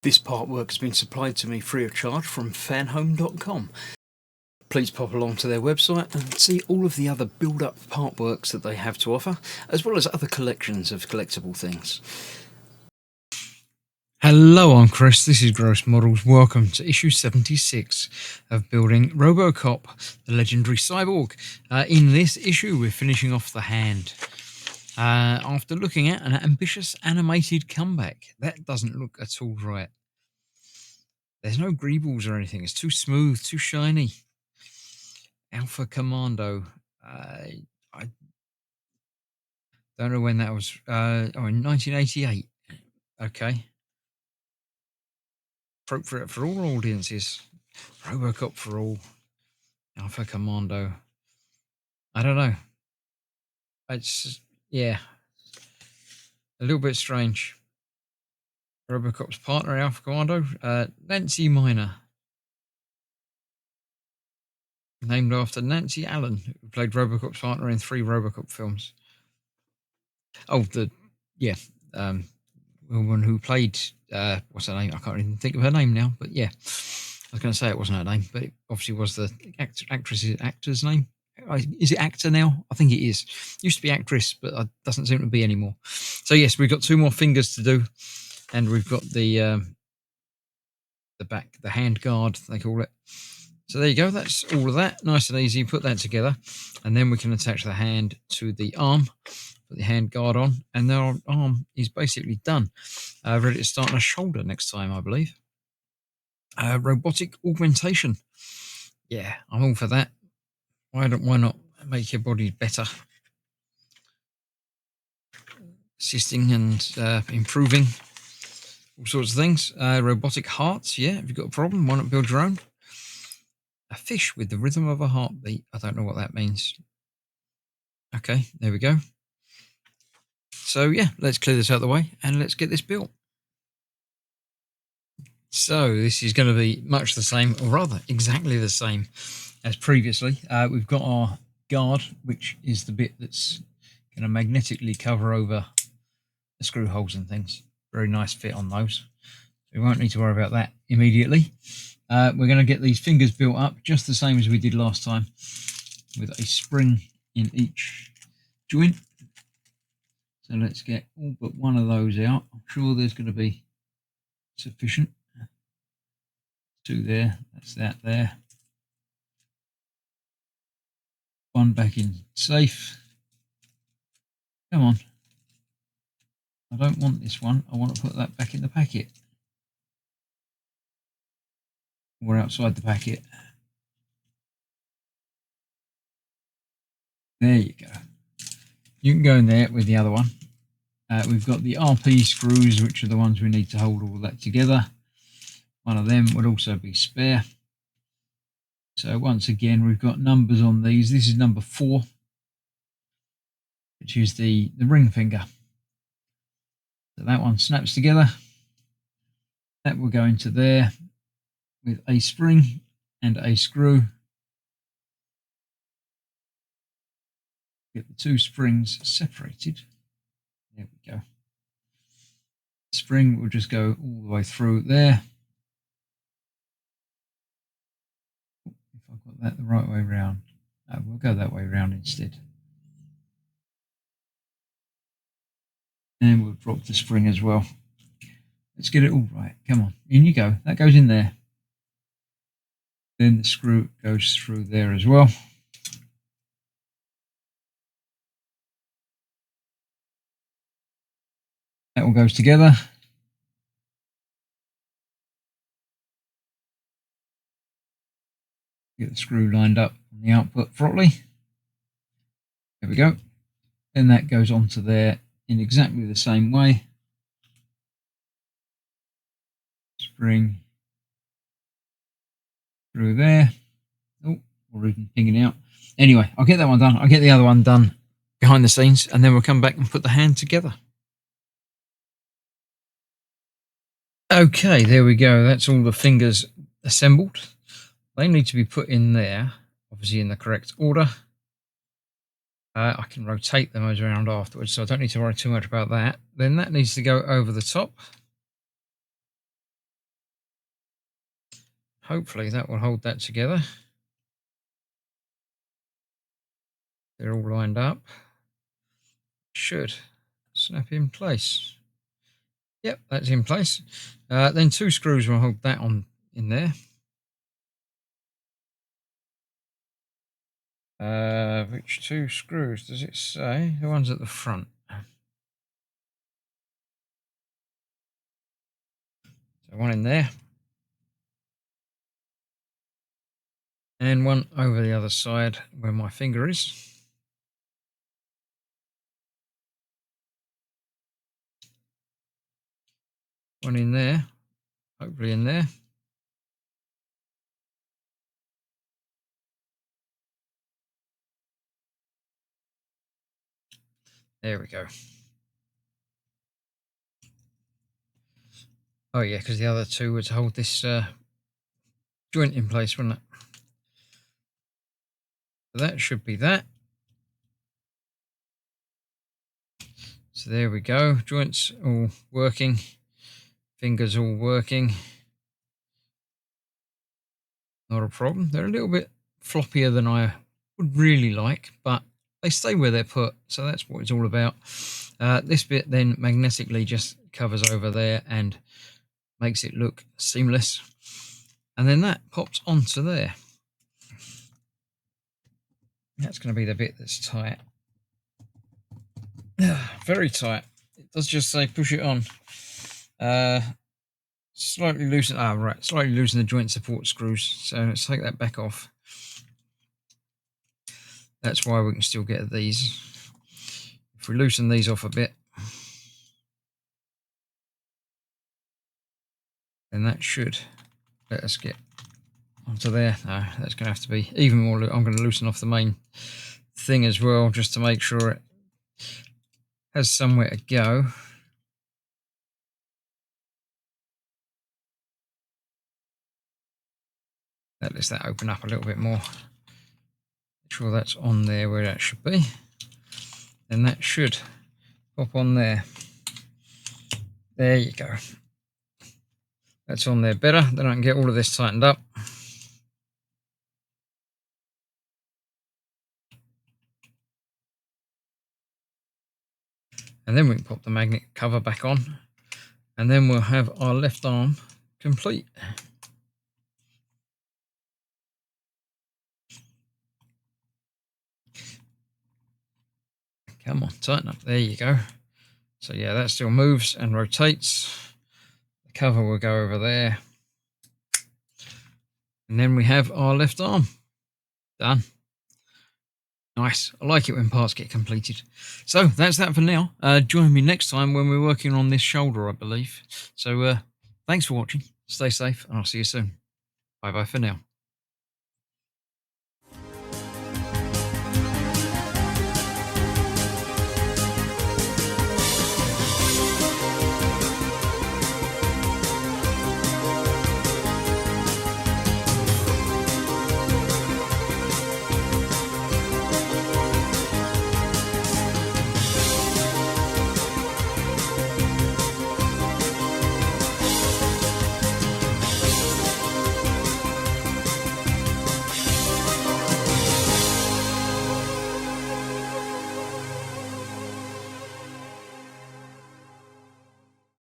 This partwork has been supplied to me free of charge from Fanhome.com. Please pop along to their website and see all of the other build-up partworks that they have to offer, as well as other collections of collectible things. Hello, I'm Chris. This is Gross Models. Welcome to issue 76 of Building Robocop, the legendary cyborg. In this issue, we're finishing off the hand. After looking at an ambitious animated comeback. That doesn't look at all right. There's no greebles or anything. It's too smooth, too shiny. Alpha Commando. I don't know when that was. In 1988. Okay. Appropriate for all audiences. Robocop for all. Alpha Commando. I don't know. It's, yeah, a little bit strange. Robocop's partner, Alpha Commando, Nancy Minor. Named after Nancy Allen, who played Robocop's partner in 3 Robocop films. Oh, the woman who played what's her name? I can't even think of her name now. But yeah, I was going to say it wasn't her name, but it obviously was the actor's name. Is it actor now? I think it is. Used to be actress, but it doesn't seem to be anymore. So yes, we've got 2 more fingers to do, and we've got the hand guard, they call it. So there you go. That's all of that. Nice and easy. Put that together, and then we can attach the hand to the arm. Put the hand guard on, and the arm is basically done. Ready to start on a shoulder next time, I believe. Robotic augmentation. Yeah, I'm all for that. Why not make your body better? Assisting and improving all sorts of things. Robotic hearts. Yeah, if you've got a problem, why not build your own? A fish with the rhythm of a heartbeat. I don't know what that means. Okay, there we go. So yeah, let's clear this out of the way and let's get this built. So this is going to be much the same, or rather exactly the same as previously. We've got our guard, which is the bit that's going to magnetically cover over the screw holes and things. Very nice fit on those. We won't need to worry about that immediately. We're going to get these fingers built up just the same as we did last time, with a spring in each joint. So let's get all but one of those out. I'm sure there's going to be sufficient. 2 there, that's that there. 1 back in safe. Come on. I don't want this one. I want to put that back in the packet. Or outside the packet. There you go. You can go in there with the other one. We've got the RP screws, which are the ones we need to hold all that together. One of them would also be spare. So once again, we've got numbers on these. This is number 4, which is the ring finger. So that one snaps together. That will go into there with a spring and a screw. Get the 2 springs separated. There we go. The spring will just go all the way through there. If I've got that the right way round. We'll go that way round instead. And we'll drop the spring as well. Let's get it all right. Come on, in you go. That goes in there. Then the screw goes through there as well. That all goes together. Get the screw lined up on the output properly. There we go. Then that goes onto there in exactly the same way. Spring through there. Oh, or even pinging out. Anyway, I'll get that one done. I'll get the other one done behind the scenes, and then we'll come back and put the hand together. Okay, there we go. That's all the fingers assembled. They need to be put in there, obviously in the correct order. I can rotate them around afterwards, so I don't need to worry too much about that. Then that needs to go over the top. hopefully that will hold that together. They're all lined up. Should snap in place. Yep, that's in place. Then 2 screws will hold that on in there. Which 2 screws does it say? The ones at the front. So one in there. And one over the other side where my finger is. One in there, hopefully in there. There we go. Oh yeah, because the other 2 were to hold this joint in place, wouldn't it? So that should be that. So there we go. Joints all working. Fingers all working. Not a problem. They're a little bit floppier than I would really like, but they stay where they're put. So that's what it's all about. This bit then magnetically just covers over there and makes it look seamless. And then that pops onto there. That's going to be the bit that's tight. Very tight. It does just say push it on. Slightly loosen. Right. Slightly loosen the joint support screws. So let's take that back off. That's why we can still get these. If we loosen these off a bit, then that should let us get onto there. No, that's going to have to be even more. I'm going to loosen off the main thing as well, just to make sure it has somewhere to go. That lets that open up a little bit more. Make sure that's on there where that should be. And that should pop on there. There you go. That's on there better. Then I can get all of this tightened up. And then we can pop the magnet cover back on. And then we'll have our left arm complete. Come on, tighten up. There you go. So yeah, that still moves and rotates. The cover will go over there. And then we have our left arm. Done. Nice. I like it when parts get completed. So that's that for now. Join me next time when we're working on this shoulder, I believe. So thanks for watching. Stay safe and I'll see you soon. Bye bye for now.